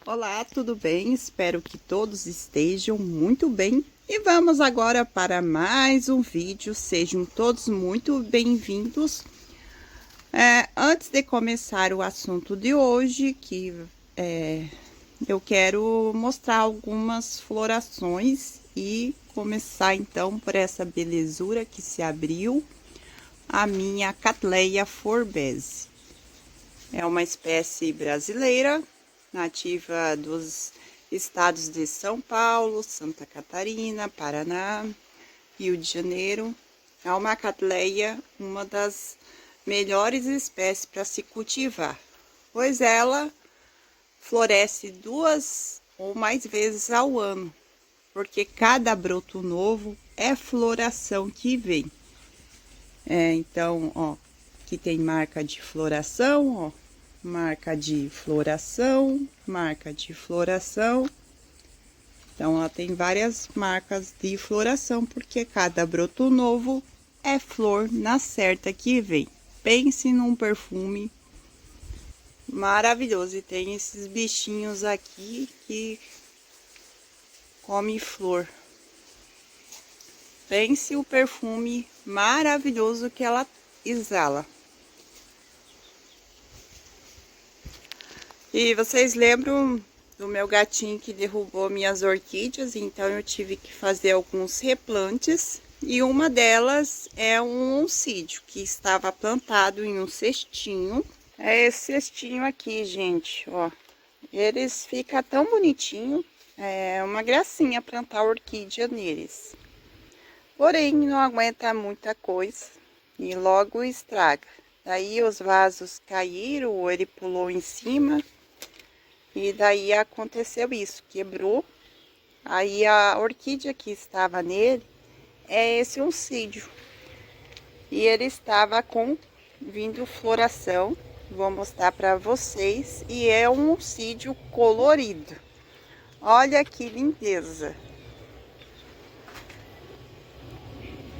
Olá, tudo bem? Espero que todos estejam muito bem. E vamos agora para mais um vídeo. Sejam todos muito bem-vindos. Antes de começar o assunto de hoje, eu quero mostrar algumas florações e começar então por essa belezura que se abriu, a minha Cattleya forbese. É uma espécie brasileira, nativa dos estados de São Paulo, Santa Catarina, Paraná, Rio de Janeiro. É uma Cattleya, uma das melhores espécies para se cultivar, pois ela floresce 2 ou mais vezes ao ano, porque cada broto novo é floração que vem. Então, ó, aqui tem marca de floração, ó, marca de floração, marca de floração. Então, ela tem várias marcas de floração, porque cada broto novo é flor na certa que vem. Pense num perfume maravilhoso. E tem esses bichinhos aqui que come flor. Pense o perfume maravilhoso que ela exala. E vocês lembram do meu gatinho que derrubou minhas orquídeas? Então eu tive que fazer alguns replantes. E uma delas é um oncídio que estava plantado em um cestinho. É esse cestinho aqui, gente, ó. Eles ficam tão bonitinho. É uma gracinha plantar orquídea neles. Porém, não aguenta muita coisa e logo estraga. Daí os vasos caíram, ou ele pulou em cima. E daí aconteceu isso, quebrou. Aí a orquídea que estava nele é esse oncídio. E ele estava vindo floração. Vou mostrar para vocês. E é um oncídio colorido. Olha que lindeza.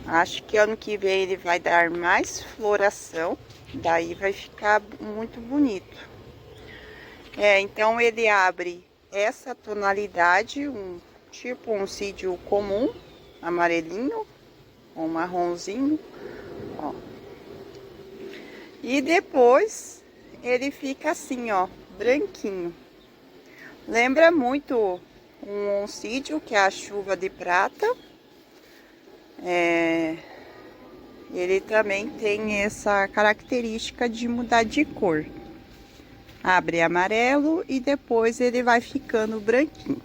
Acho que ano que vem ele vai dar mais floração. Daí vai ficar muito bonito. Então ele abre essa tonalidade, tipo um oncídio comum, amarelinho ou marronzinho, ó. E depois ele fica assim, ó, branquinho. Lembra muito um oncídio, que é a chuva de prata. Ele também tem essa característica de mudar de cor. Abre amarelo e depois ele vai ficando branquinho.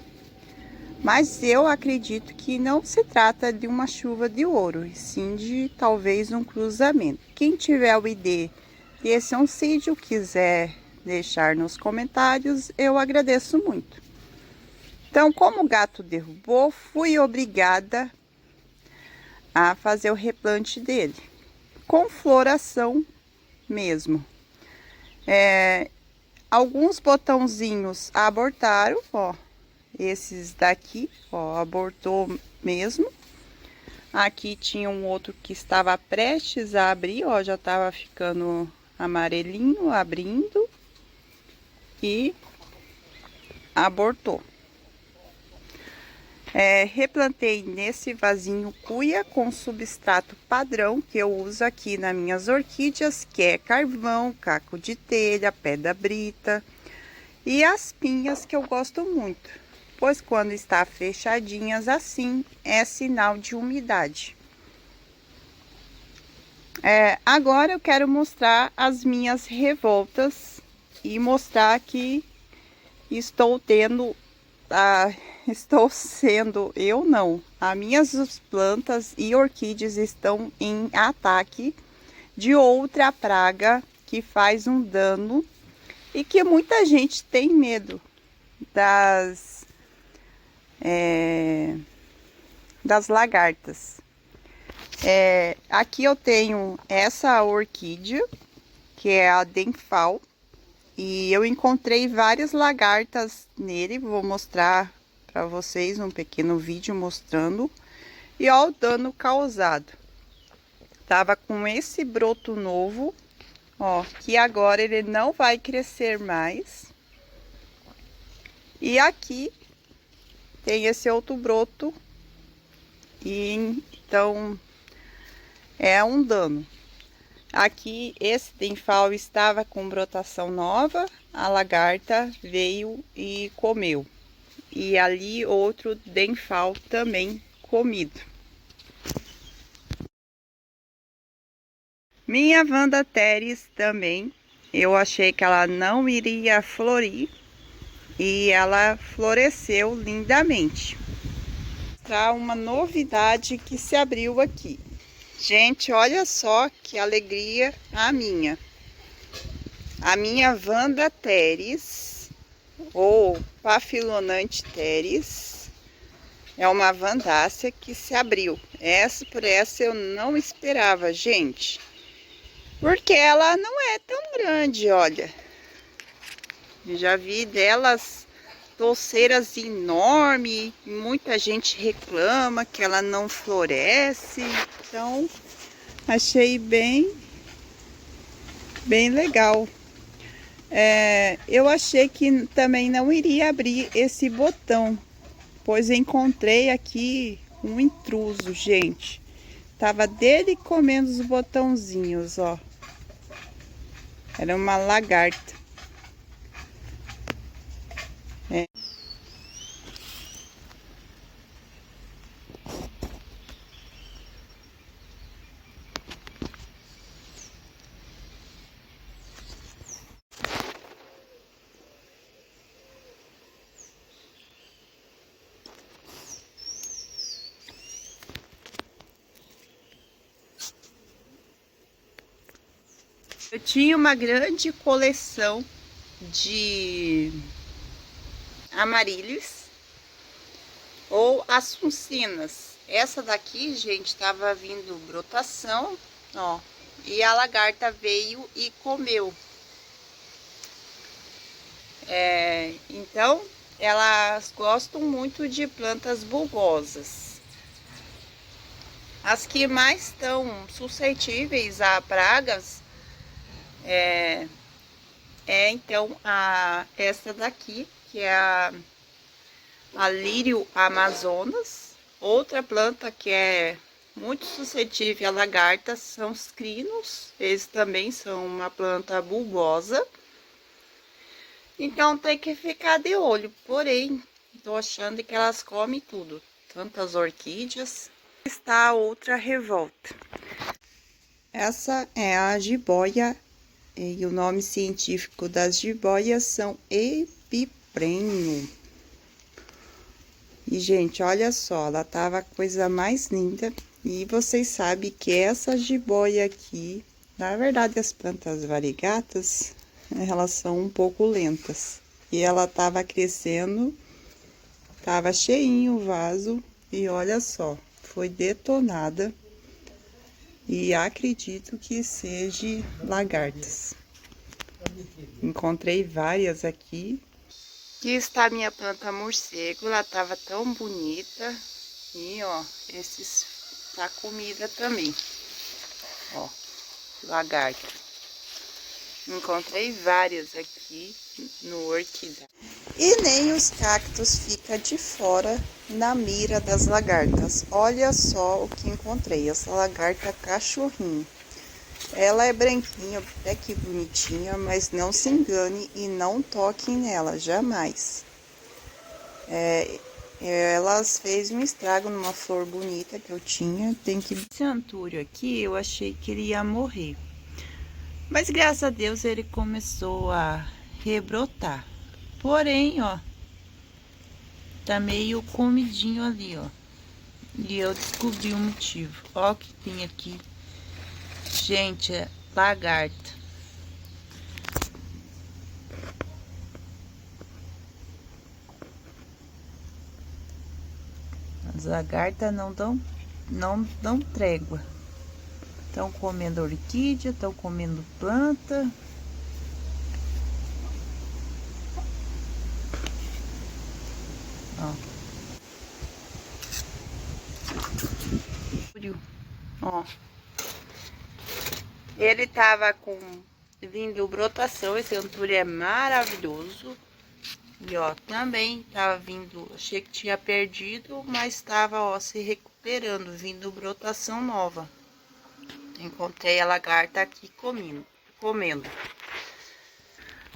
Mas eu acredito que não se trata de uma chuva de ouro, e sim de talvez um cruzamento. Quem tiver o ID desse oncídio, quiser deixar nos comentários, eu agradeço muito. Então, como o gato derrubou, fui obrigada a fazer o replante dele, com floração mesmo. Alguns botãozinhos abortaram, ó. Esses daqui, ó, abortou mesmo. Aqui tinha um outro que estava prestes a abrir, ó, já estava ficando amarelinho, abrindo. E abortou. Replantei nesse vasinho cuia com substrato padrão que eu uso aqui nas minhas orquídeas, que é carvão, caco de telha, pedra brita e as pinhas, que eu gosto muito, pois quando está fechadinhas assim é sinal de umidade. Agora eu quero mostrar as minhas revoltas e mostrar que estou tendo estou sendo eu não. As minhas plantas e orquídeas estão em ataque de outra praga que faz um dano e que muita gente tem medo das lagartas. Aqui eu tenho essa orquídea, que é a Denfal, e eu encontrei várias lagartas nele. Vou mostrar para vocês um pequeno vídeo mostrando. E ó, o dano causado. Tava com esse broto novo, ó, que agora ele não vai crescer mais. E aqui tem esse outro broto. E então é um dano. Aqui esse denfal estava com brotação nova, a lagarta veio e comeu. E ali outro denfal também comido. Minha Vanda teres também, eu achei que ela não iria florir e ela floresceu lindamente. Tá uma novidade que se abriu aqui. Gente, olha só que alegria a minha. A minha Vanda teres, ou Papilionante teres, é uma vandácea que se abriu. Por essa eu não esperava, gente. Porque ela não é tão grande, olha. Eu já vi delas touceiras enormes, muita gente reclama que ela não floresce. Então, achei bem legal. Eu achei que também não iria abrir esse botão, pois encontrei aqui um intruso, gente. Tava dele comendo os botãozinhos, ó. Era uma lagarta. Eu tinha uma grande coleção de amarílios ou assuncinas. Essa daqui, gente, tava vindo brotação, ó, e a lagarta veio e comeu. Então, elas gostam muito de plantas bulbosas. As que mais estão suscetíveis a pragas então essa daqui, que é a Lírio Amazonas. Outra planta que é muito suscetível a lagartas são os crinos. Eles também são uma planta bulbosa. Então tem que ficar de olho. Porém, tô achando que elas comem tudo. Tantas orquídeas. Está a outra revolta. Essa é a jiboia. E o nome científico das jiboias são epiprenho. E, gente, olha só, ela tava a coisa mais linda. E vocês sabem que essa jiboia aqui, na verdade, as plantas variegatas, elas são um pouco lentas. E ela tava crescendo, tava cheinho o vaso. E olha só, foi detonada. E acredito que seja lagartas. Encontrei várias aqui. Aqui está a minha planta morcego, ela tava tão bonita. E ó, esses tá comida também. Ó, lagarta. Encontrei várias aqui no orquídea. E nem os cactos ficam de fora na mira das lagartas. Olha só o que encontrei, essa lagarta cachorrinho. Ela é branquinha, até que bonitinha, mas não se engane e não toque nela, jamais. Elas fez um estrago numa flor bonita que eu tinha. Esse antúrio aqui, eu achei que ele ia morrer. Mas graças a Deus ele começou a rebrotar. Porém, ó, tá meio comidinho ali, ó. E eu descobri o motivo. Ó o que tem aqui. Gente, é lagarta. As lagartas não dão trégua. Estão comendo orquídea, estão comendo planta. Ó. Ó. Ele tava vindo brotação, esse antúrio é maravilhoso. E ó, também tava vindo, achei que tinha perdido, mas tava, ó, se recuperando, vindo brotação nova. Encontrei a lagarta aqui comendo.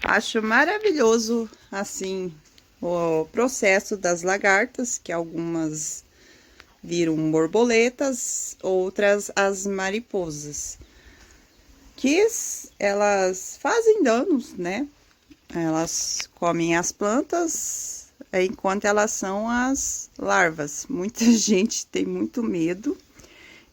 Acho maravilhoso, assim, o processo das lagartas, que algumas viram borboletas, outras as mariposas, que elas fazem danos, né? Elas comem as plantas enquanto elas são as larvas. Muita gente tem muito medo.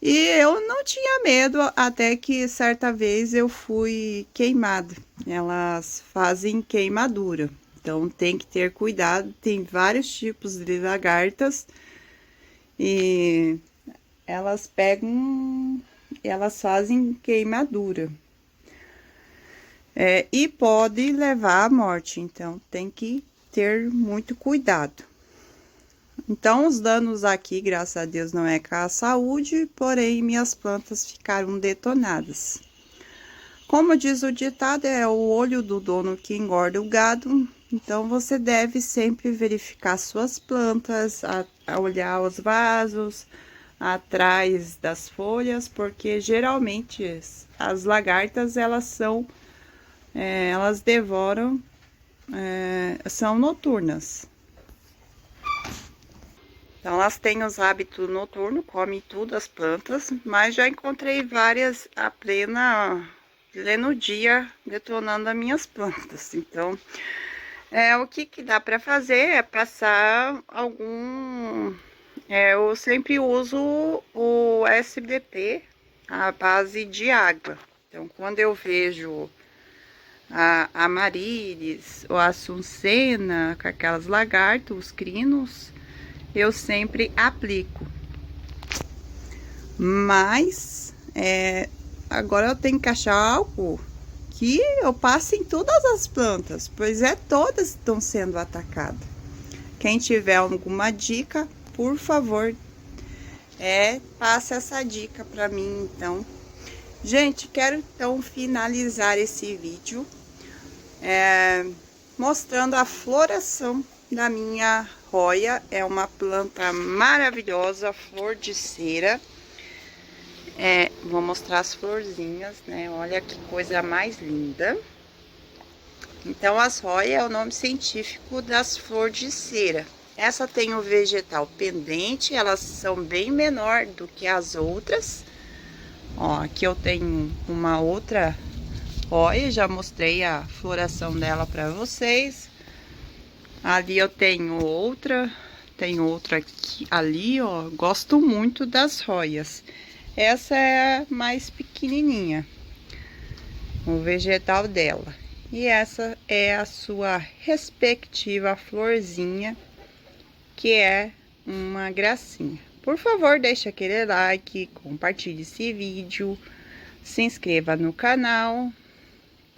E eu não tinha medo até que certa vez eu fui queimada. Elas fazem queimadura. Então tem que ter cuidado. Tem vários tipos de lagartas. E elas elas fazem queimadura. E pode levar à morte, então tem que ter muito cuidado. Então, os danos aqui, graças a Deus, não é com a saúde, porém, minhas plantas ficaram detonadas. Como diz o ditado, é o olho do dono que engorda o gado, então você deve sempre verificar suas plantas, olhar os vasos, atrás das folhas, porque geralmente as lagartas, elas devoram, são noturnas. Então, elas têm os hábitos noturnos, comem tudo as plantas, mas já encontrei várias a pleno dia detonando as minhas plantas. Então, o que dá para fazer é passar algum... eu sempre uso o SBP, a base de água. Então, quando eu vejo a Amaryllis ou a Açucena, com aquelas lagartas, os crinos, eu sempre aplico. Mas, agora eu tenho que achar algo que eu passe em todas as plantas, pois todas estão sendo atacadas. Quem tiver alguma dica, por favor, passe essa dica para mim, então. Gente, quero então finalizar esse vídeo mostrando a floração da minha roia. É uma planta maravilhosa, flor de cera. Vou mostrar as florzinhas, né? Olha que coisa mais linda. Então, as roias é o nome científico das flores de cera. Essa tem o vegetal pendente, elas são bem menor do que as outras. Ó, aqui eu tenho uma outra roia, já mostrei a floração dela para vocês. Ali eu tenho outra aqui, ali, ó. Gosto muito das roias. Essa é a mais pequenininha, o vegetal dela. E essa é a sua respectiva florzinha, que é uma gracinha. Por favor, deixe aquele like, compartilhe esse vídeo, se inscreva no canal.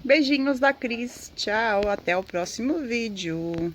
Beijinhos da Cris, tchau, até o próximo vídeo.